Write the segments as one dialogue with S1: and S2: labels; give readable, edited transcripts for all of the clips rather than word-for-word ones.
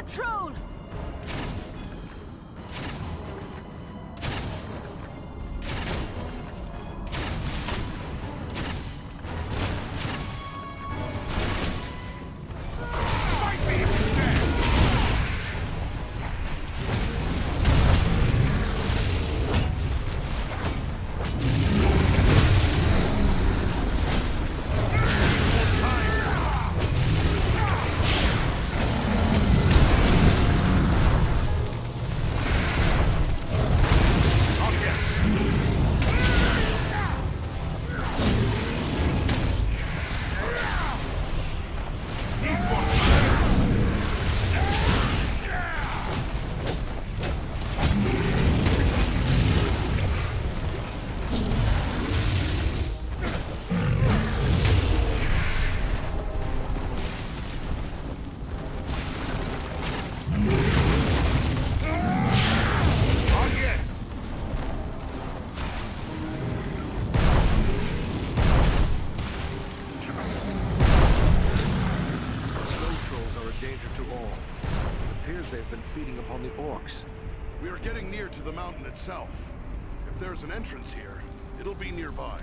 S1: Patrol!
S2: They've been feeding upon the orcs.
S3: We are getting near to the mountain itself. If there's an entrance here, it'll be nearby.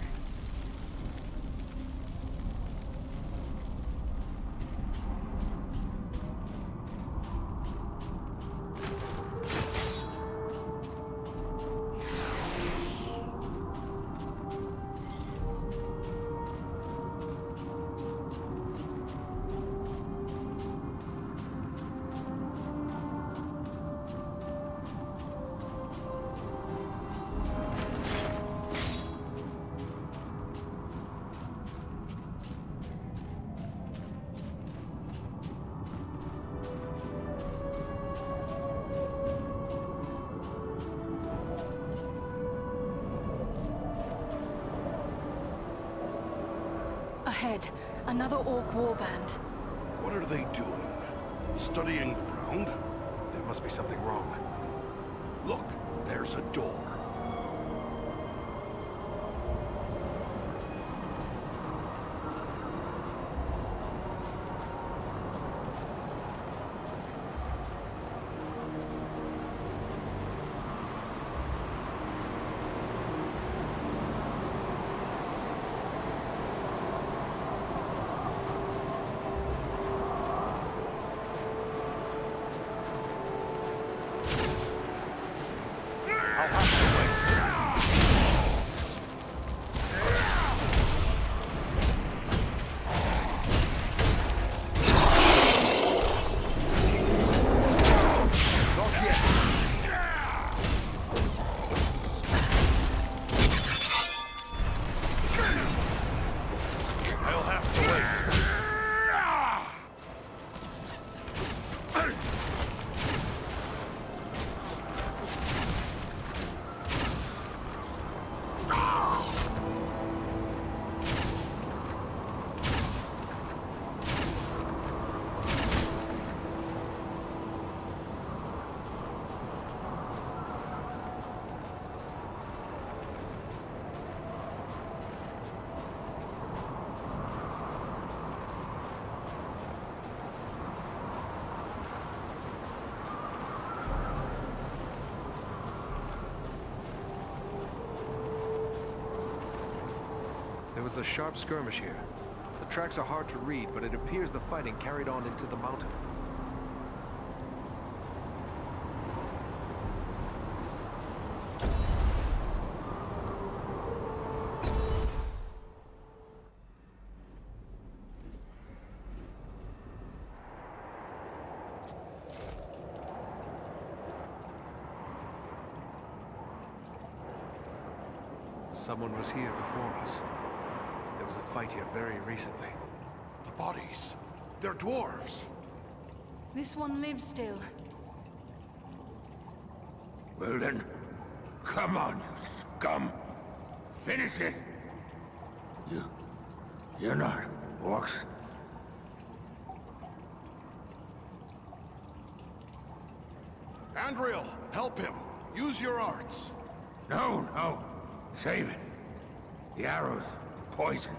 S1: Ahead, another orc warband.
S3: What are they doing? Studying the ground?
S2: There must be something wrong.
S3: Look, there's a door.
S2: There was a sharp skirmish here. The tracks are hard to read, but it appears the fighting carried on into the mountain. Someone was here before us. There was a fight here very recently.
S3: The bodies. They're dwarves.
S1: This one lives still.
S4: Well then, come on, you scum. Finish it. You're not orcs.
S3: Andriel, help him. Use your arts.
S4: No. Save it. The arrows, poison.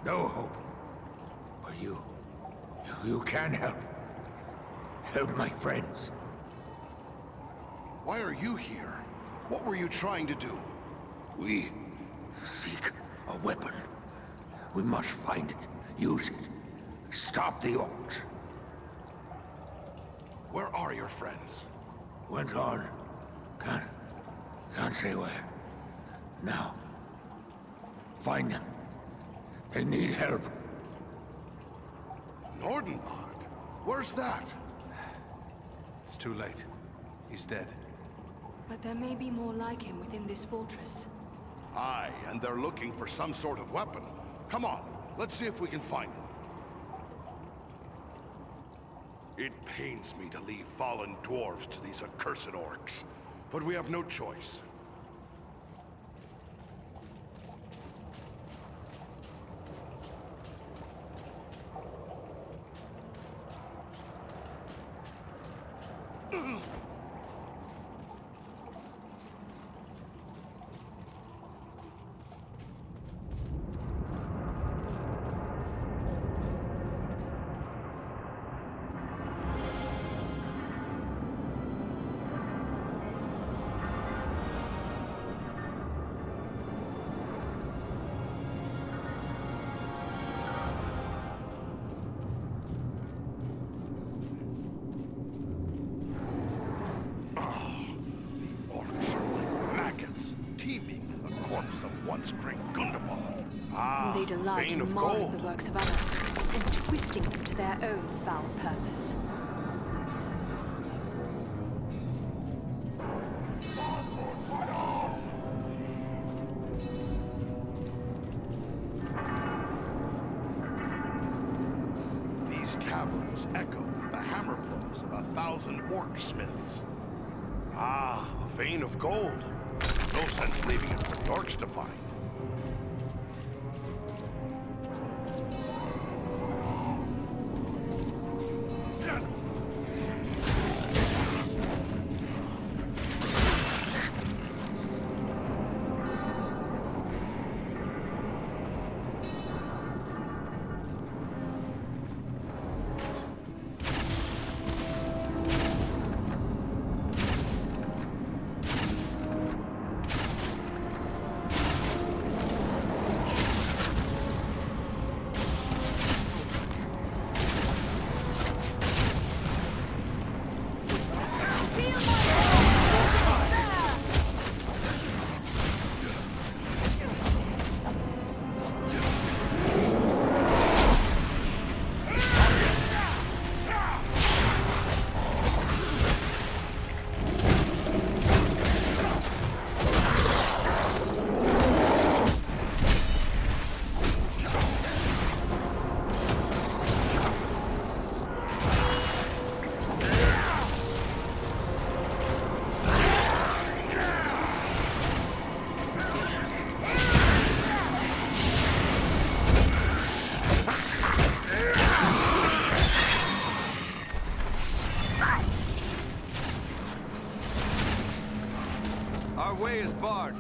S4: No hope. But you can help. help my friends.
S3: Why are you here? What were you trying to do?
S4: We seek a weapon. We must find it, use it, stop the orcs.
S3: Where are your friends?
S4: Went on. Can't say where. Now. Find them. They need help.
S3: Nordenbad? Where's that?
S2: It's too late. He's dead.
S1: But there may be more like him within this fortress.
S3: Aye, and they're looking for some sort of weapon. Come on, let's see if we can find them. It pains me to leave fallen dwarves to these accursed orcs, but we have no choice. Great Gundabad. Ah,
S1: They delight
S3: vein
S1: in
S3: of
S1: marring
S3: gold.
S1: the works of others, and twisting them to their own foul purpose.
S3: These caverns echo with the hammer blows of 1,000 orc smiths. Ah, a vein of gold. No sense leaving it for the orcs to find.
S2: Our way is barred.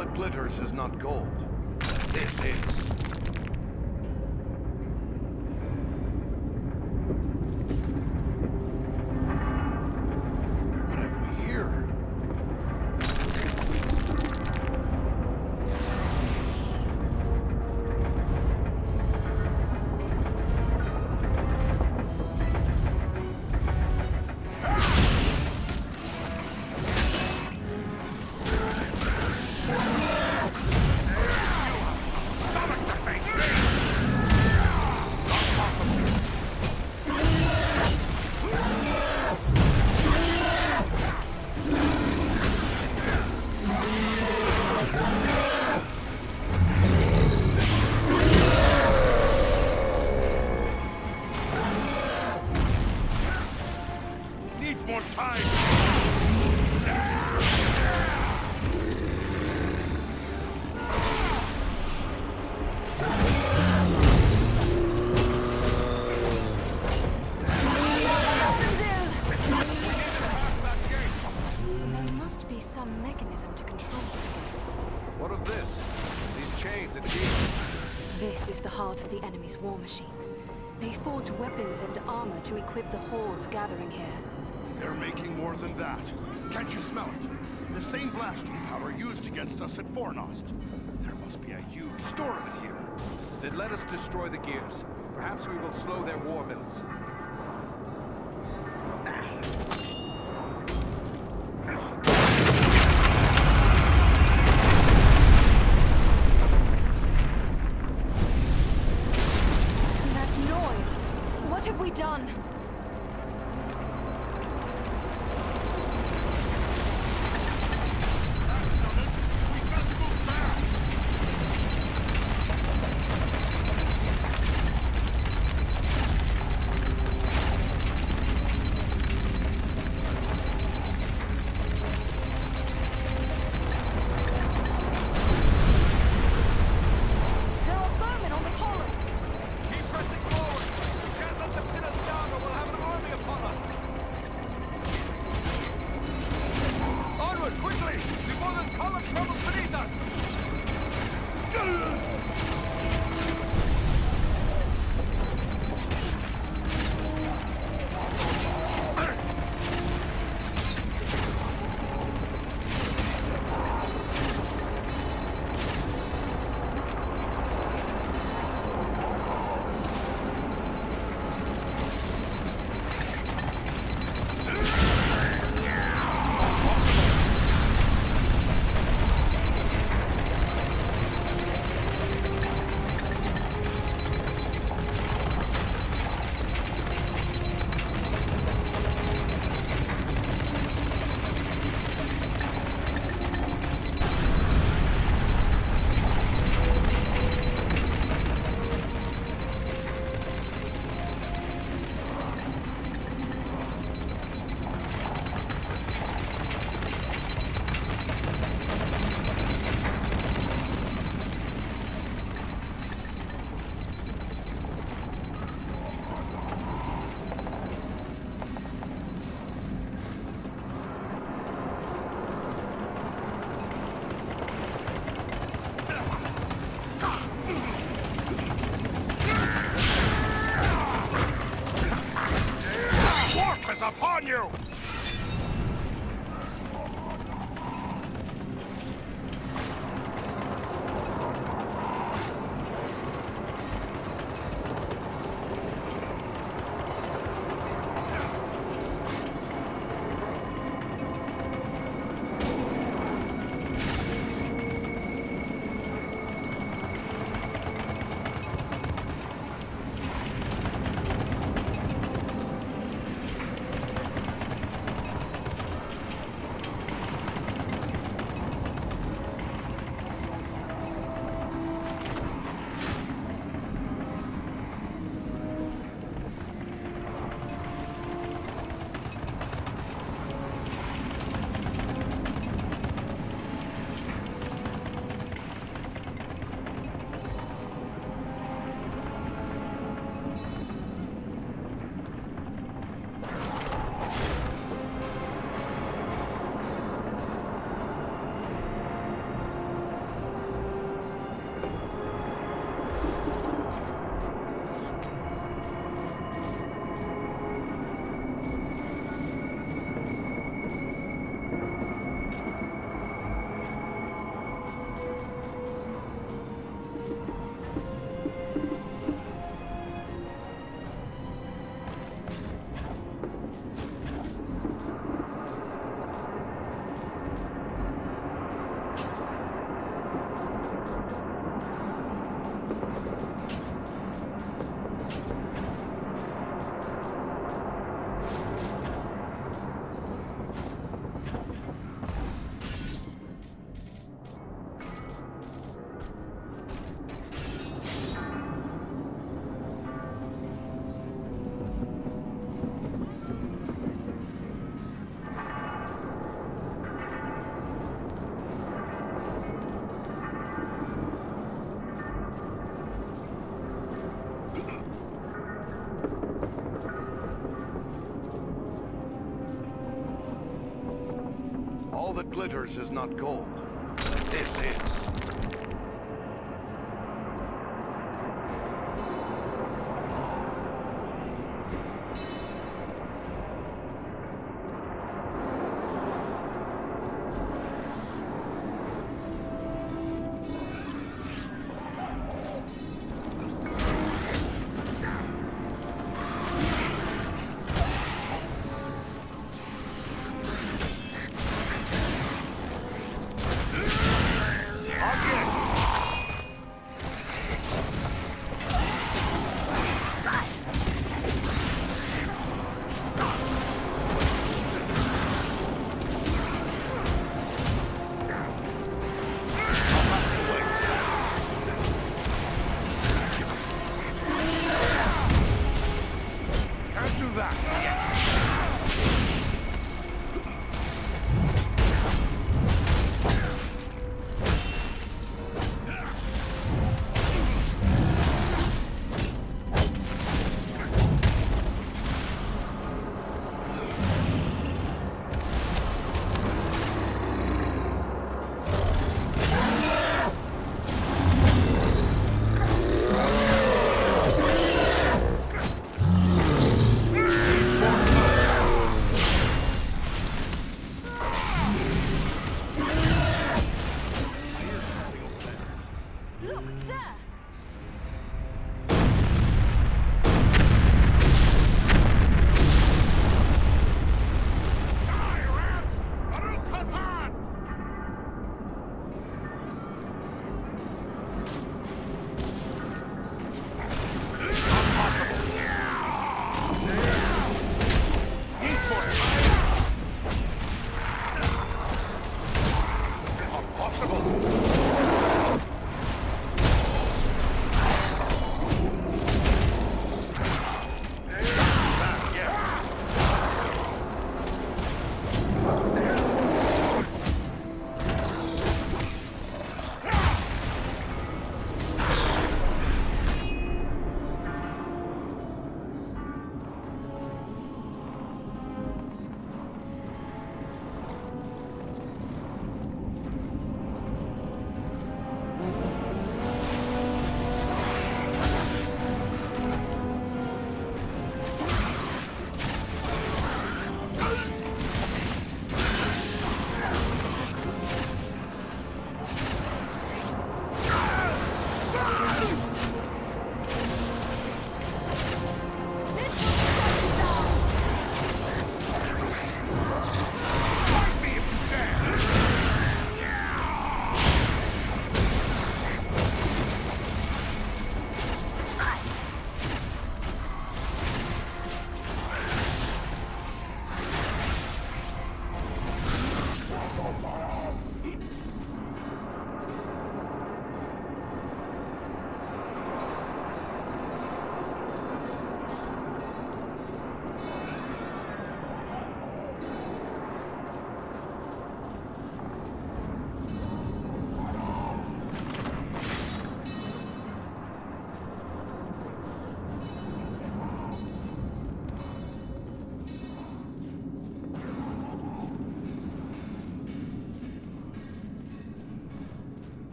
S3: that glitters is not gold. This is. What have we here? Needs more time.
S1: There must be some mechanism to control this gate.
S2: What of this? These chains and gears.
S1: This is the heart of the enemy's war machine. They forge weapons and armor to equip the hordes gathering here.
S3: They're making more than that. Can't you smell it? The same blasting power used against us at Fornost. There must be a huge store of it here.
S2: Then let us destroy the gears. Perhaps we will slow their war mills.
S1: That noise! What have we done?
S3: All that glitters is not gold. This is.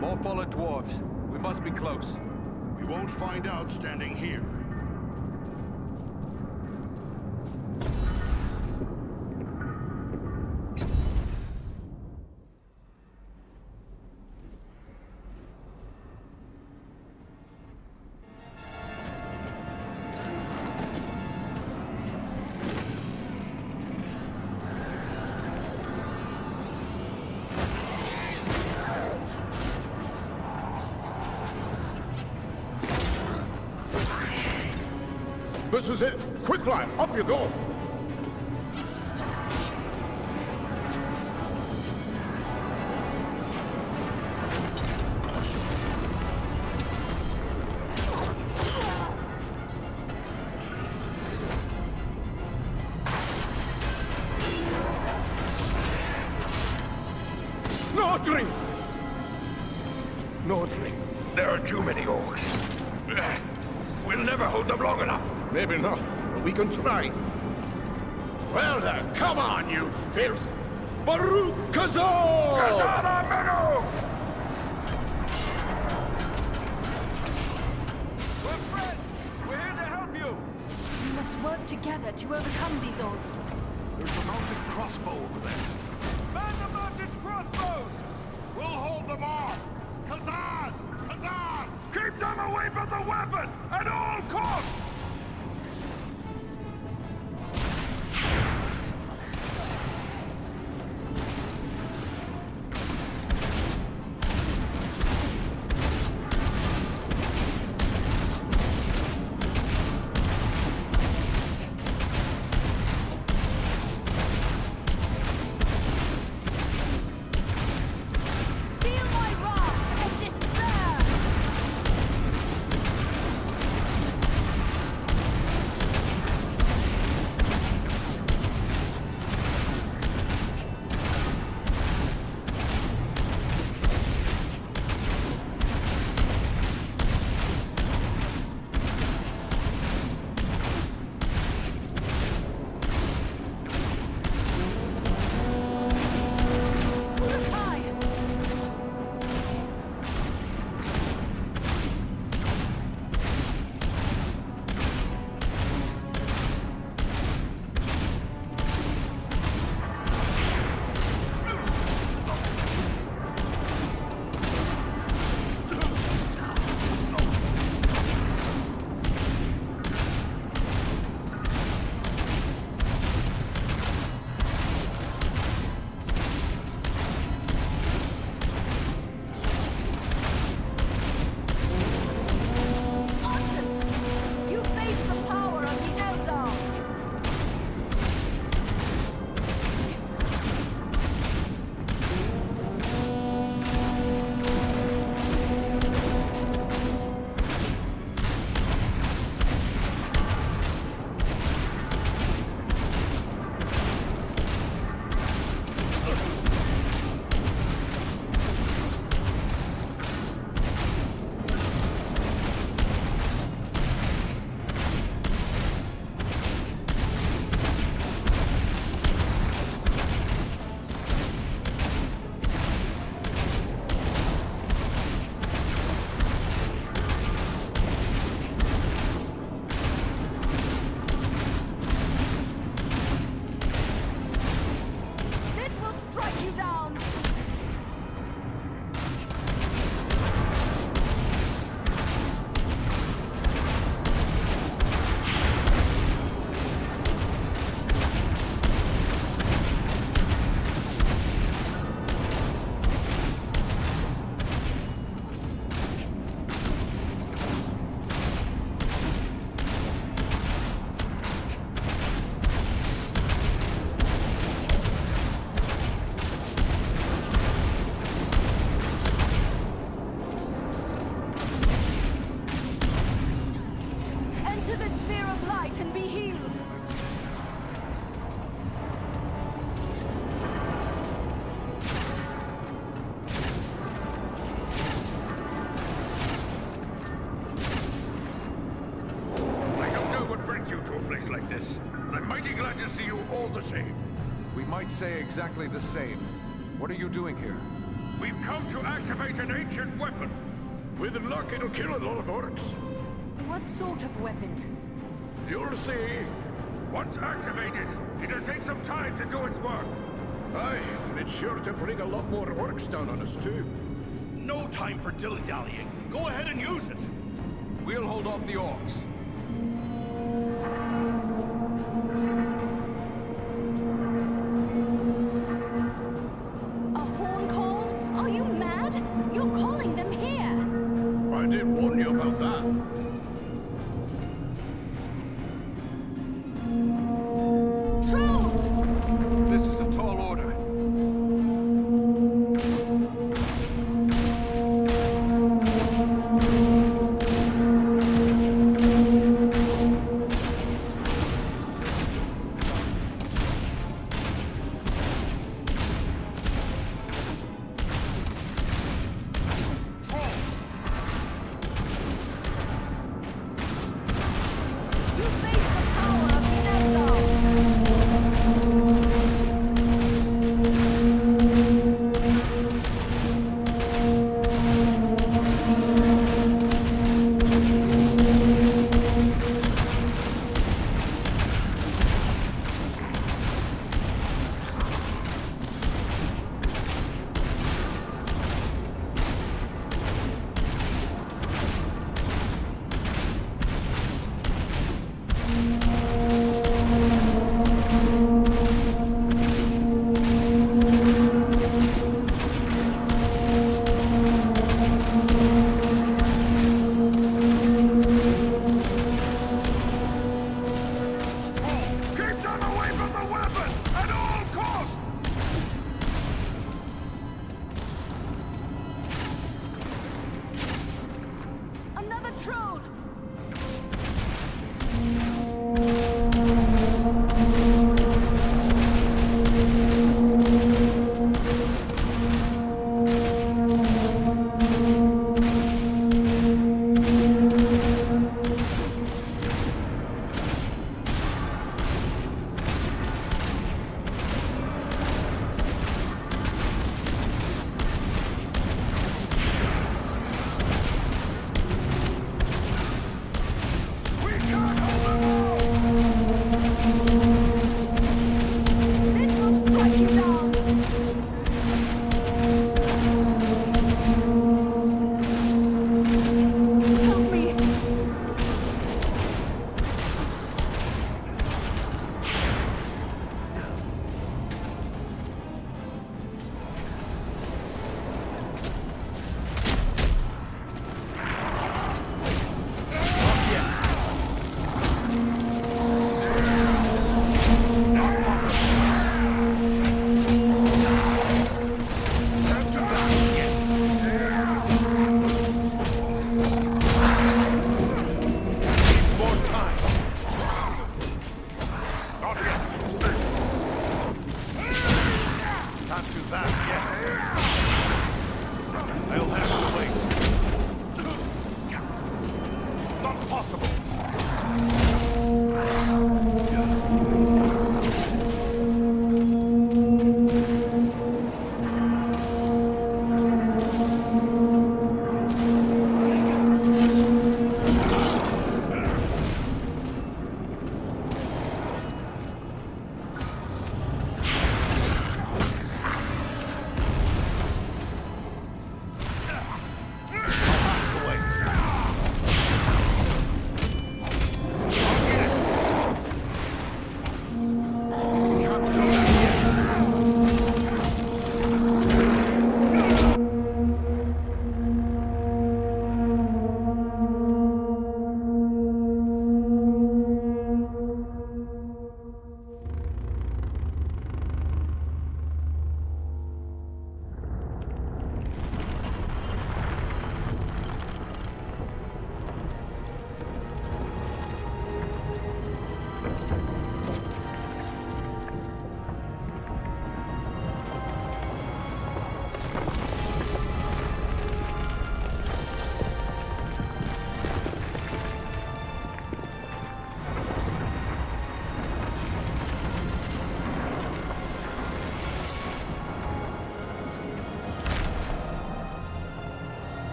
S2: More fallen dwarves. We must be close.
S3: We won't find out standing here.
S4: This is it! Quick climb! Up you go! No drink! No drink. There are too many orcs. We'll never hold them long enough. Maybe not, but we can try.
S3: Well then, come on, you filth! Baruch Kazor! Kazara Menu!
S2: We're friends! We're here to help you!
S1: We must work together to overcome these odds.
S3: There's a mounted crossbow over there.
S2: Man the mounted crossbows!
S3: We'll hold them off! Kazan! Kazan! Keep them away from the weapon! At all costs!
S1: Feel my wrath and despair! Look high! Archers! You face the power of the Eldar! This will strike you down! Enter the sphere of light and be healed!
S4: I don't know what brings you to a place like this, but I'm mighty glad to see you all the same.
S2: We might say exactly the same. What are you doing here?
S4: We've come to activate an ancient weapon.
S3: With luck, it'll kill a lot of orcs.
S1: What sort of weapon?
S3: You'll see.
S4: Once activated, it'll take some time to do its work.
S3: Aye, and it's sure to bring a lot more orcs down on us, too. No time for dilly-dallying. Go ahead and use it.
S2: We'll hold off the orcs.
S1: A horn call? Are you mad? You're calling them here!
S3: I did warn you about that.
S1: Trolls!
S2: This is a tall order.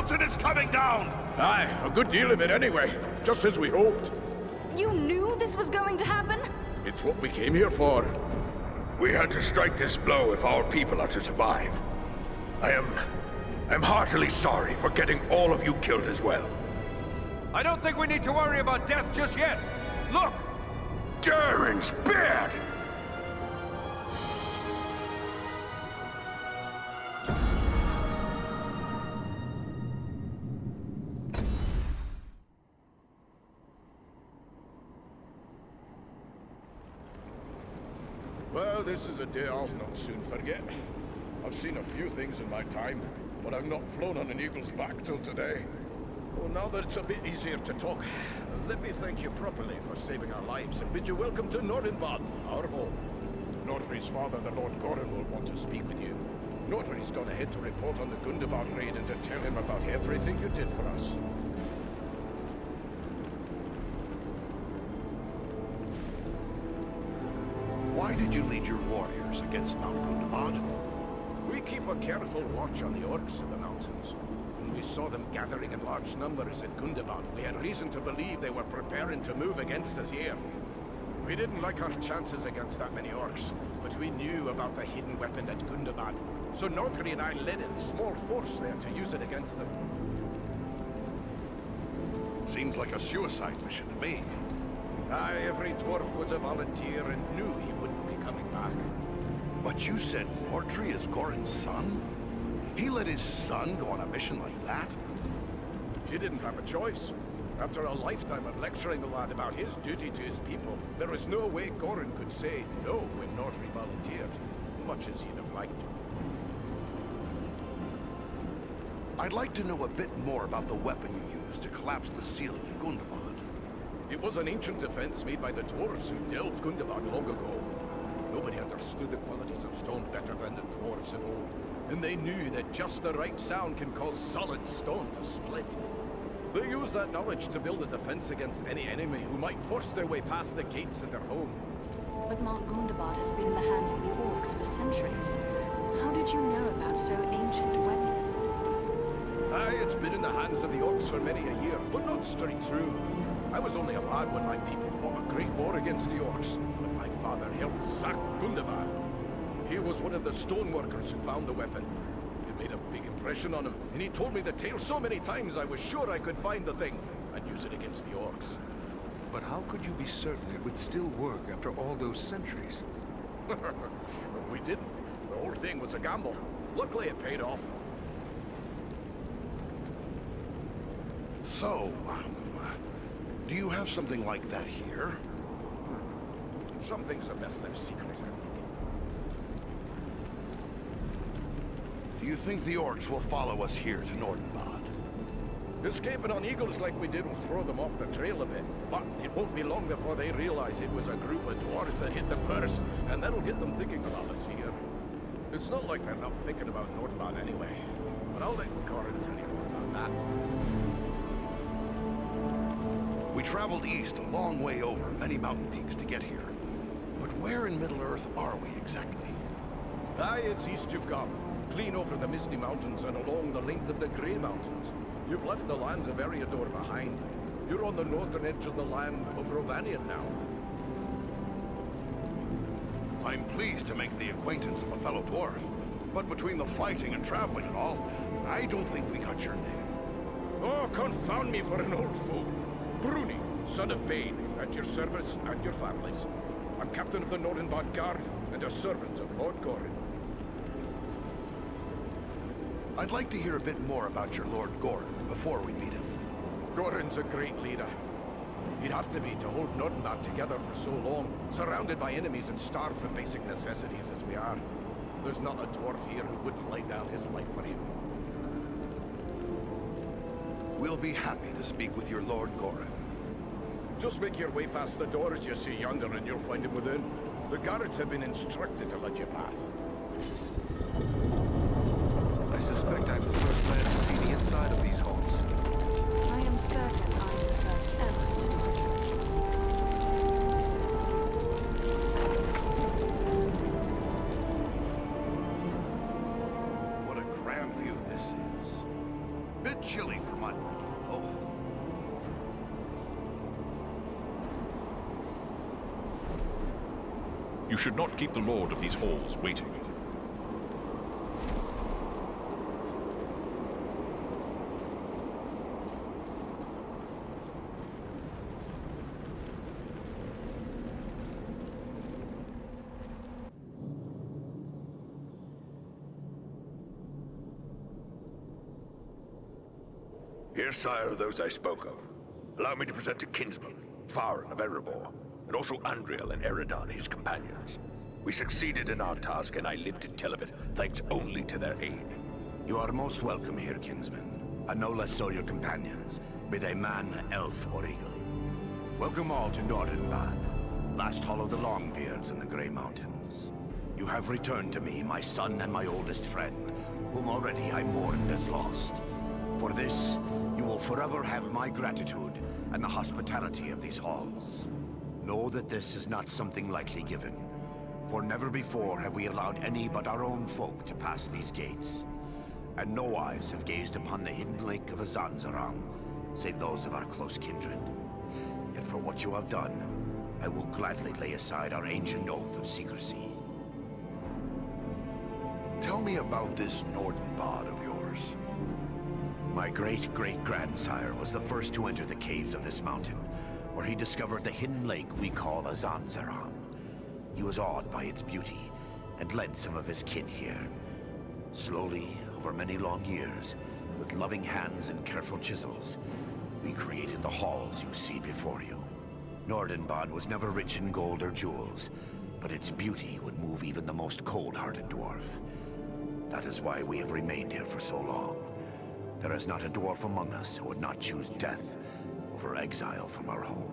S3: mountain is coming down!
S4: Aye, a good deal of it anyway. Just as we hoped.
S1: You knew this was going to happen?
S4: It's what we came here for. We had to strike this blow if our people are to survive. I'm heartily sorry for getting all of you killed as well.
S2: I don't think we need to worry about death just yet. Look!
S4: Durin's beard!
S5: Well, this is a day I'll not soon forget. I've seen a few things in my time, but I've not flown on an eagle's back till today. Well, now that it's a bit easier to talk, let me thank you properly for saving our lives and bid you welcome to Nordenbad, our home. Nordri's father, the Lord Gorin, will want to speak with you. Nordri's gone ahead to report on the Gundabad raid and to tell him about everything you did for us.
S3: Why did you lead your warriors against Mount Gundabad?
S5: We keep a careful watch on the orcs in the mountains. When we saw them gathering in large numbers at Gundabad, we had reason to believe they were preparing to move against us here. We didn't like our chances against that many orcs, but we knew about the hidden weapon at Gundabad. So Nordri and I led a small force there to use it against them.
S3: Seems like a suicide mission to me.
S5: Aye, every dwarf was a volunteer and knew he wouldn't be coming back.
S3: But you said Nordri is Gorin's son? He let his son go on a mission like that?
S5: He didn't have a choice. After a lifetime of lecturing the lad about his duty to his people, there was no way Gorin could say no when Nordri volunteered, much as he'd have liked to.
S3: I'd like to know a bit more about the weapon you used to collapse the ceiling at Gundabad.
S5: It was an ancient defense made by the dwarves who delved Gundabad long ago. Nobody understood the qualities of stone better than the dwarves of old, and they knew that just the right sound can cause solid stone to split. They used that knowledge to build a defense against any enemy who might force their way past the gates of their home.
S1: But Mount Gundabad has been in the hands of the orcs for centuries. How did you know about so ancient a weapon?
S5: Aye, it's been in the hands of the orcs for many a year, but not straight through. I was only a lad when my people fought a great war against the orcs, when my father helped sack Gundabad. He was one of the stoneworkers who found the weapon. It made a big impression on him, and he told me the tale so many times I was sure I could find the thing and use it against the orcs.
S2: But how could you be certain it would still work after all those centuries?
S5: We didn't. The whole thing was a gamble. Luckily it paid off.
S3: So, do you have something like that here?
S5: Some things are best left secret.
S3: Do you think the orcs will follow us here to Nordenbad?
S5: Escaping on eagles like we did will throw them off the trail a bit, but it won't be long before they realize it was a group of dwarves that hit them first, and that'll get them thinking about us here. It's not like they're not thinking about Nordenbad anyway, but I'll let Corin tell you about that.
S3: We traveled east a long way over many mountain peaks to get here. But where in Middle-earth are we exactly?
S5: Aye, it's east you've come. Clean over the Misty Mountains and along the length of the Grey Mountains. You've left the lands of Eriador behind. You're on the northern edge of the land of Rovanian now.
S3: I'm pleased to make the acquaintance of a fellow dwarf. But between the fighting and traveling and all, I don't think we got your name.
S5: Oh, confound me for an old fool. Bruni, son of Bane, at your service and your families. I'm captain of the Nordenbad Guard and a servant of Lord Gorin.
S3: I'd like to hear a bit more about your Lord Gorin before we meet him.
S5: Gorin's a great leader. He'd have to be to hold Nordenbad together for so long, surrounded by enemies and starved for basic necessities as we are. There's not a dwarf here who wouldn't lay down his life for him.
S3: We'll be happy to speak with your Lord Gorin.
S5: Just make your way past the doors you see yonder and you'll find him within. The guards have been instructed to let you pass.
S2: I suspect I'm the first man to see the inside of these halls.
S1: I am certain I am the first ever to do so.
S3: What a grand view this is. Bit
S6: You should not keep the Lord of these halls waiting.
S4: Here, sire, those I spoke of. Allow me to present to kinsmen, Farron of Erebor, and also Andriel and Eridan, his companions. We succeeded in our task, and I live to tell of it, thanks only to their aid.
S3: You are most welcome here, kinsmen, and no less so your companions, be they man, elf, or eagle. Welcome all to Nordenbad, last hall of the Longbeards in the Grey Mountains. You have returned to me, my son and my oldest friend, whom already I mourned as lost. For this, you will forever have my gratitude and the hospitality of these halls. Know that this is not something lightly given, for never before have we allowed any but our own folk to pass these gates. And no eyes have gazed upon the hidden lake of Azanzaram, save those of our close kindred. Yet for what you have done, I will gladly lay aside our ancient oath of secrecy. Tell me about this Nordenbad of yours. My great-great-grandsire was the first to enter the caves of this mountain, where he discovered the hidden lake we call Azanzaram. He was awed by its beauty, and led some of his kin here. Slowly, over many long years, with loving hands and careful chisels, we created the halls you see before you. Nordenbad was never rich in gold or jewels, but its beauty would move even the most cold-hearted dwarf. That is why we have remained here for so long. There is not a dwarf among us who would not choose death over exile from our home.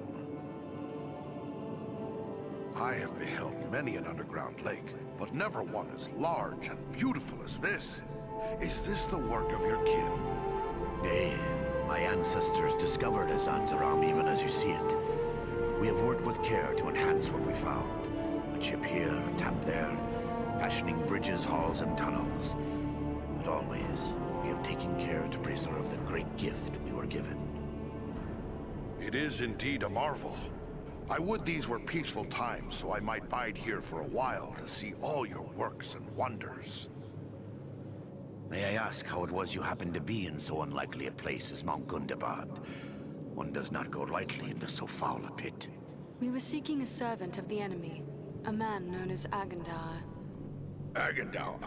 S3: I have beheld many an underground lake, but never one as large and beautiful as this. Is this the work of your kin? Nay, my ancestors discovered Azanzaram even as you see it. We have worked with care to enhance what we found. A chip here, a tap there, fashioning bridges, halls, and tunnels. But always, we have taken care to preserve the great gift we were given. It is indeed a marvel. I would these were peaceful times, so I might bide here for a while to see all your works and wonders. May I ask how it was you happened to be in so unlikely a place as Mount Gundabad? One does not go lightly into so foul a pit.
S1: We were seeking a servant of the enemy, a man known as Agandaur.
S4: Agandaur.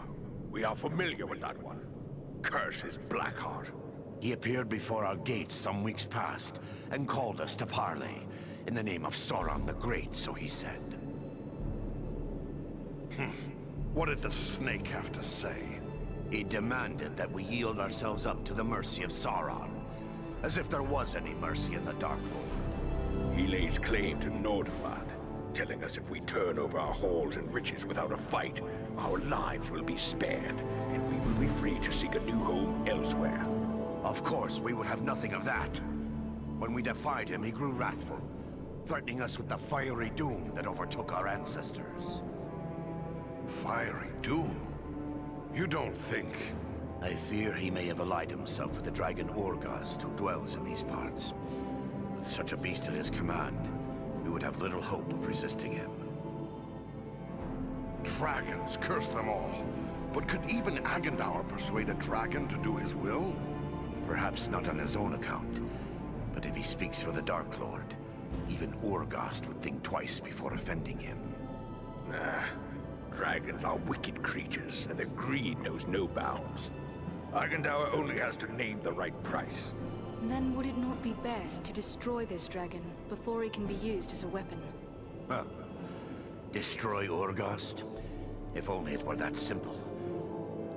S4: We are familiar with that one. Curse his black heart.
S3: He appeared before our gates some weeks past, and called us to parley, in the name of Sauron the Great, so he said. What did the snake have to say? He demanded that we yield ourselves up to the mercy of Sauron, as if there was any mercy in the Dark Lord.
S4: He lays claim to Nordenbad, telling us if we turn over our halls and riches without a fight, our lives will be spared, and we will be free to seek a new home elsewhere.
S3: Of course, we would have nothing of that. When we defied him, he grew wrathful, threatening us with the fiery doom that overtook our ancestors. Fiery doom? You don't think... I fear he may have allied himself with the dragon Orgast who dwells in these parts. With such a beast at his command, we would have little hope of resisting him. Dragons, curse them all! But could even Agandaur persuade a dragon to do his will? Perhaps not on his own account, but if he speaks for the Dark Lord, even Orgast would think twice before offending him.
S4: Nah, dragons are wicked creatures, and their greed knows no bounds. Agandaur only has to name the right price.
S1: Then would it not be best to destroy this dragon before he can be used as a weapon?
S3: Well, destroy Orgast? If only it were that simple.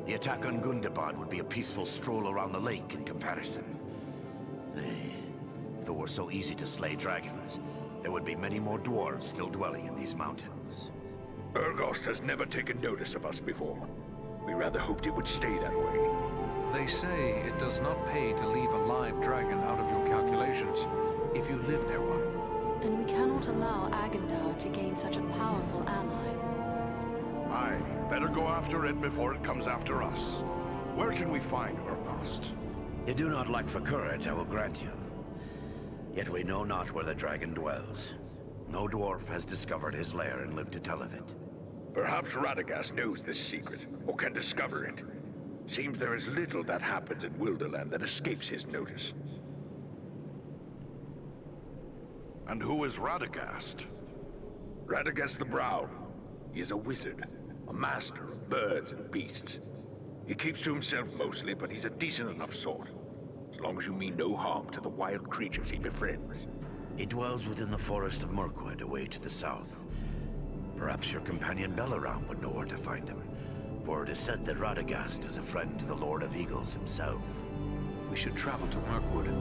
S3: The attack on Gundabad would be a peaceful stroll around the lake in comparison. Nay, if it were so easy to slay dragons, there would be many more dwarves still dwelling in these mountains.
S4: Orgast has never taken notice of us before. We rather hoped it would stay that way.
S2: They say it does not pay to leave a live dragon out of your calculations if you live near one.
S1: And we cannot allow Agandaur to gain such a powerful ally.
S3: Aye, better go after it before it comes after us. Where can we find Orgast? You do not lack for courage, I will grant you. Yet we know not where the dragon dwells. No dwarf has discovered his lair and lived to tell of it.
S4: Perhaps Radagast knows this secret, or can discover it. Seems there is little that happens in Wilderland that escapes his notice.
S3: And who is Radagast?
S4: Radagast the Brown. He is a wizard, a master of birds and beasts. He keeps to himself mostly, but he's a decent enough sort. As long as you mean no harm to the wild creatures he befriends.
S3: He dwells within the forest of Mirkwood, away to the south. Perhaps your companion Belaram would know where to find him, for it is said that Radagast is a friend to the Lord of Eagles himself.
S2: We should travel to Mirkwood.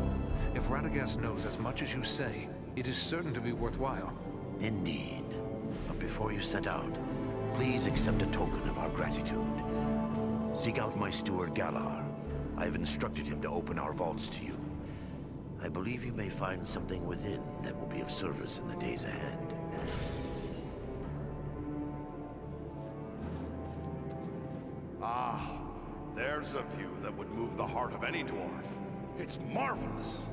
S2: If Radagast knows as much as you say, it is certain to be worthwhile.
S3: Indeed. But before you set out, please accept a token of our gratitude. Seek out my steward Galar. I have instructed him to open our vaults to you. I believe you may find something within that will be of service in the days ahead. Ah, there's a view that would move the heart of any dwarf. It's marvelous.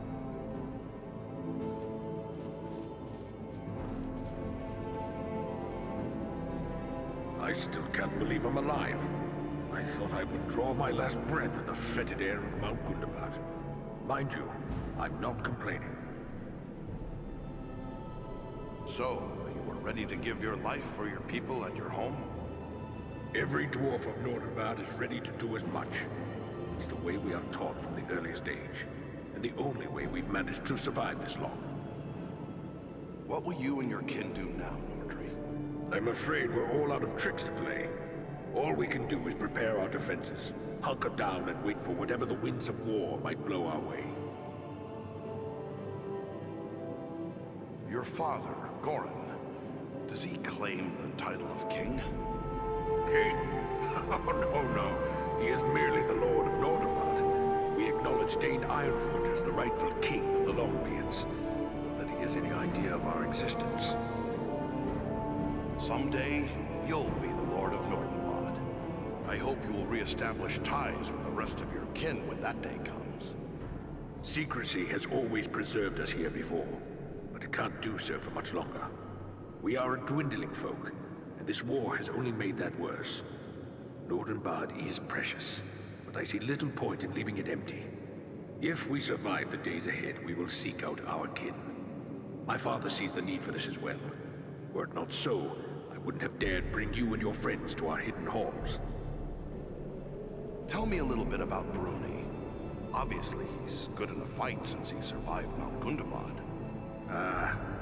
S4: I still can't believe I'm alive. I thought I would draw my last breath in the fetid air of Mount Gundabad. Mind you, I'm not complaining.
S3: So, you were ready to give your life for your people and your home?
S4: Every dwarf of Nordenbad is ready to do as much. It's the way we are taught from the earliest age, and the only way we've managed to survive this long.
S3: What will you and your kin do now, Nordri?
S4: I'm afraid we're all out of tricks to play. All we can do is prepare our defenses, hunker down and wait for whatever the winds of war might blow our way.
S3: Your father, Goran, does he claim the title of king?
S4: King? Oh, no. He is merely the Lord of Nordenbad. We acknowledge Dane Ironfoot as the rightful king of the Longbeards. Not that he has any idea of our existence.
S3: Someday, you'll be the Lord of Nordenbad. I hope you will re-establish ties with the rest of your kin when that day comes.
S4: Secrecy has always preserved us here before, but it can't do so for much longer. We are a dwindling folk, and this war has only made that worse. Nordenbad is precious, but I see little point in leaving it empty. If we survive the days ahead, we will seek out our kin. My father sees the need for this as well. Were it not so, I wouldn't have dared bring you and your friends to our hidden halls.
S3: Tell me a little bit about Bruni. Obviously, he's good in a fight since he survived Mount Gundabad.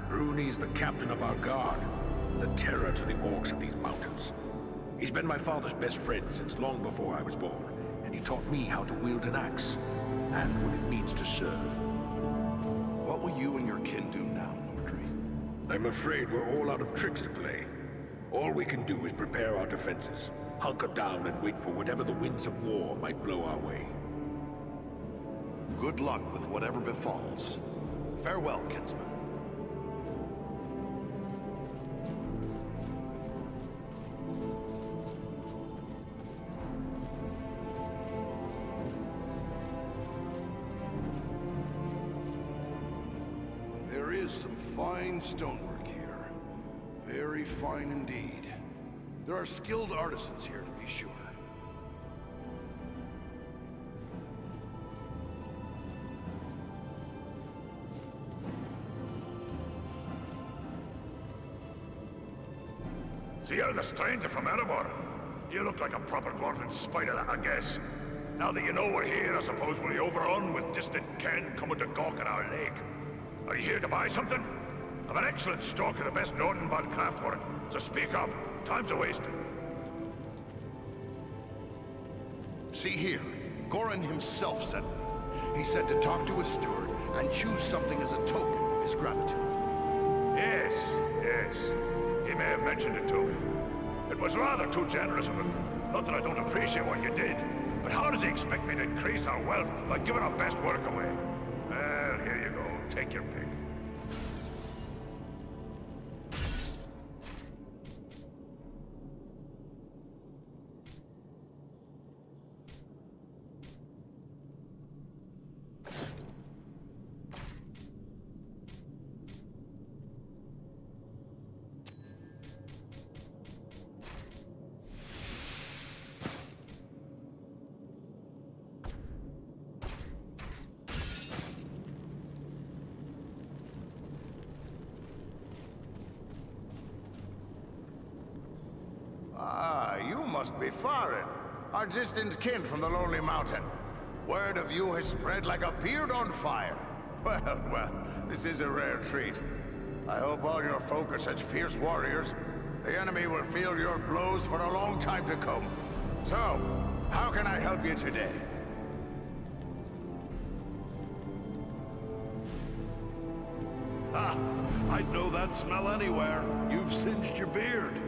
S4: Bruni's the captain of our guard, the terror to the orcs of these mountains. He's been my father's best friend since long before I was born, and he taught me how to wield an axe, and what it means to serve.
S3: What will you and your kin do now, Nordri?
S4: I'm afraid we're all out of tricks to play. All we can do is prepare our defenses, hunker down and wait for whatever the winds of war might blow our way.
S3: Good luck with whatever befalls. Farewell, kinsman. There is some fine stonework here. Very fine indeed. There are skilled artisans here, to be sure.
S7: So you're the stranger from Erebor. You look like a proper dwarf in spite of that, I guess. Now that you know we're here, I suppose we'll be overrun with distant ken coming to gawk at our lake. Are you here to buy something? I've an excellent stock of the best Nordenbad craftwork, so speak up. Time's a wasting.
S3: See here, Goran himself sent me. He said to talk to his steward and choose something as a token of his gratitude.
S7: Yes, yes. He may have mentioned it too. It was rather too generous of him. Not that I don't appreciate what you did, but how does he expect me to increase our wealth by giving our best work away? Well, here you go. Take your pick.
S5: Ah, you must be Farin, our distant kin from the Lonely Mountain. Word of you has spread like a beard on fire. Well, this is a rare treat. I hope all your folk are such fierce warriors. The enemy will feel your blows for a long time to come. So, how can I help you today?
S3: Ha! I'd know that smell anywhere. You've singed your beard.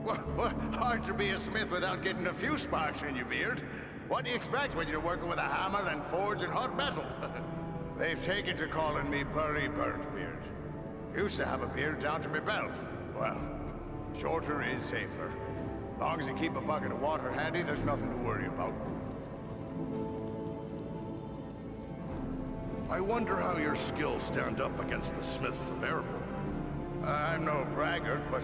S5: Well, hard to be a smith without getting a few sparks in your beard. What do you expect when you're working with a hammer and forging hot metal? They've taken to calling me Burry Birdbeard. Used to have a beard down to my belt. Well, shorter is safer. Long as you keep a bucket of water handy, there's nothing to worry about.
S3: I wonder how your skills stand up against the smiths of Erebor.
S5: I'm no braggart, but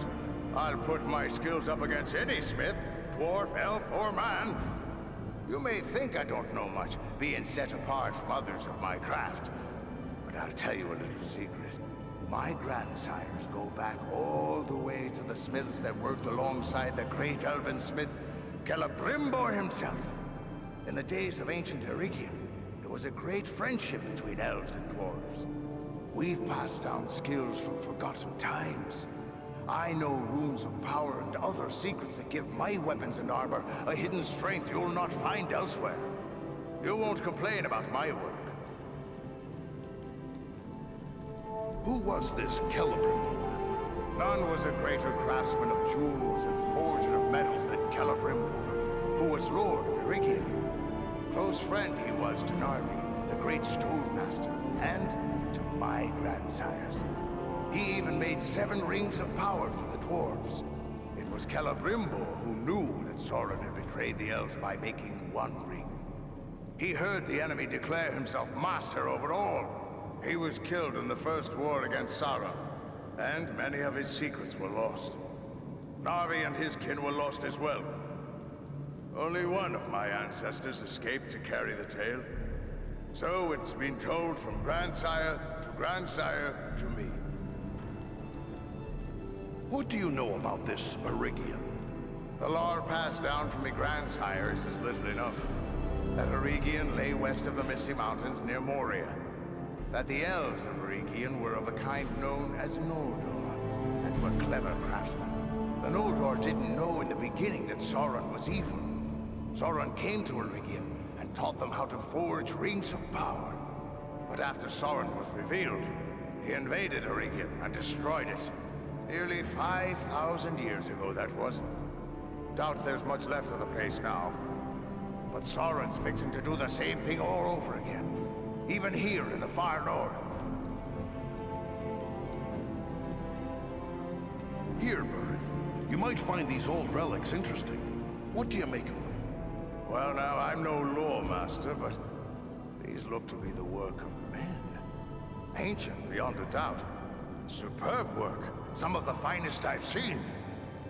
S5: I'll put my skills up against any smith, dwarf, elf, or man. You may think I don't know much, being set apart from others of my craft. But I'll tell you a little secret. My grandsires go back all the way to the smiths that worked alongside the great elven smith, Celebrimbor himself. In the days of ancient Eregion, there was a great friendship between elves and dwarves. We've passed down skills from forgotten times. I know runes of power and other secrets that give my weapons and armor a hidden strength you'll not find elsewhere. You won't complain about my work.
S3: Who was this Celebrimbor?
S5: None was a greater craftsman of jewels and forger of metals than Celebrimbor, who was Lord of Eregion. Close friend he was to Narvi, the great Stonemaster, and to my grandsires. He even made 7 rings of power for the dwarves. It was Celebrimbor who knew that Sauron had betrayed the elves by making 1 ring. He heard the enemy declare himself master over all. He was killed in the first war against Sauron, and many of his secrets were lost. Narvi and his kin were lost as well. Only one of my ancestors escaped to carry the tale. So it's been told from grandsire to me.
S3: What do you know about this Eregion?
S5: The lore passed down from my grandsires is little enough. That Eregion lay west of the Misty Mountains near Moria. That the elves of Eregion were of a kind known as Noldor, and were clever craftsmen. The Noldor didn't know in the beginning that Sauron was evil. Sauron came to Eregion and taught them how to forge rings of power. But after Sauron was revealed, he invaded Eregion and destroyed it. Nearly 5,000 years ago, that was. Doubt there's much left of the place now. But Sauron's fixing to do the same thing all over again. Even here in the far north.
S3: Here, Burry. You might find these old relics interesting. What do you make of them?
S5: Well, now, I'm no lore master, but these look to be the work of men. Ancient, beyond a doubt. Superb work. Some of the finest I've seen.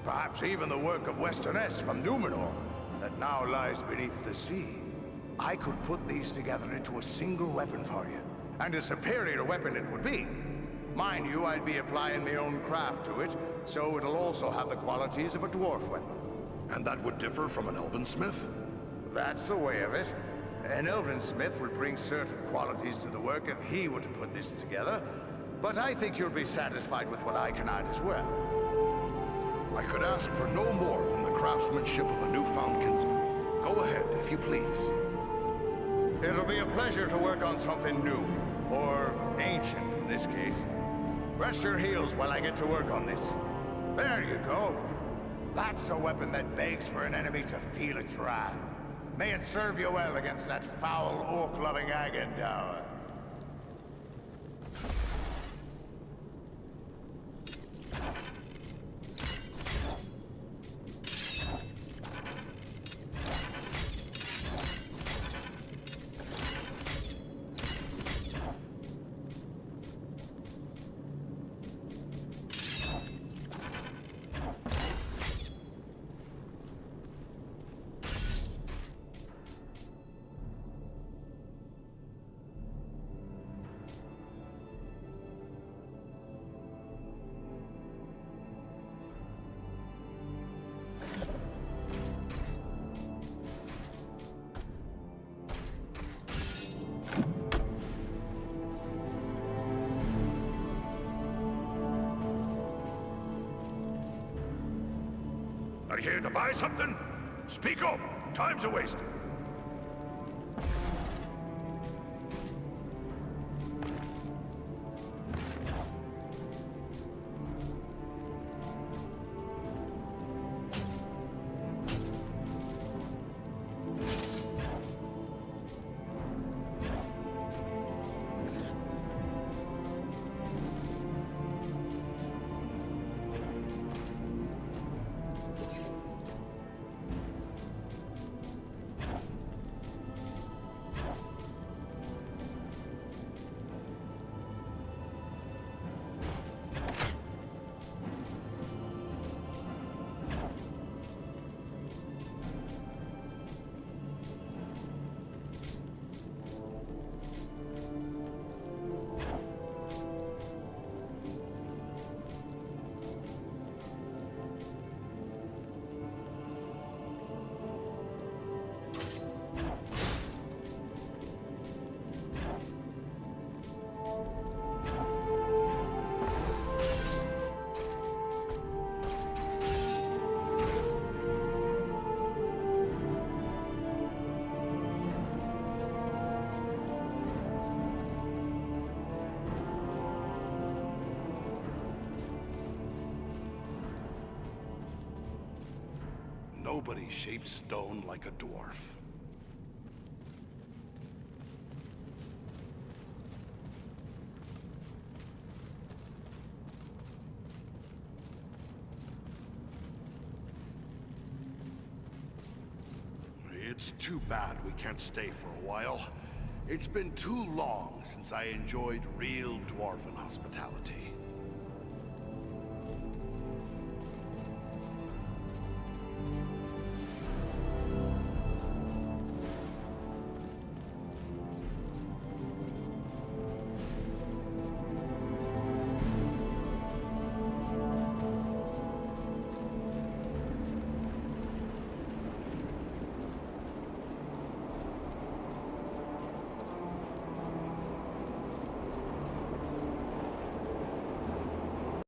S5: Perhaps even the work of Westerness from Numenor, that now lies beneath the sea. I could put these together into a single weapon for you. And a superior weapon it would be. Mind you, I'd be applying my own craft to it, so it'll also have the qualities of a dwarf weapon.
S3: And that would differ from an elven smith?
S5: That's the way of it. An elven smith would bring certain qualities to the work if he were to put this together, but I think you'll be satisfied with what I can add as well.
S3: I could ask for no more than the craftsmanship of a newfound kinsman. Go ahead, if you please.
S5: It'll be a pleasure to work on something new, or ancient in this case. Rest your heels while I get to work on this. There you go. That's a weapon that begs for an enemy to feel its wrath. May it serve you well against that foul, orc-loving Agendour.
S7: Are you here to buy something? Speak up! Time's a waste.
S3: Nobody shapes stone like a dwarf. It's too bad we can't stay for a while. It's been too long since I enjoyed real dwarven hospitality.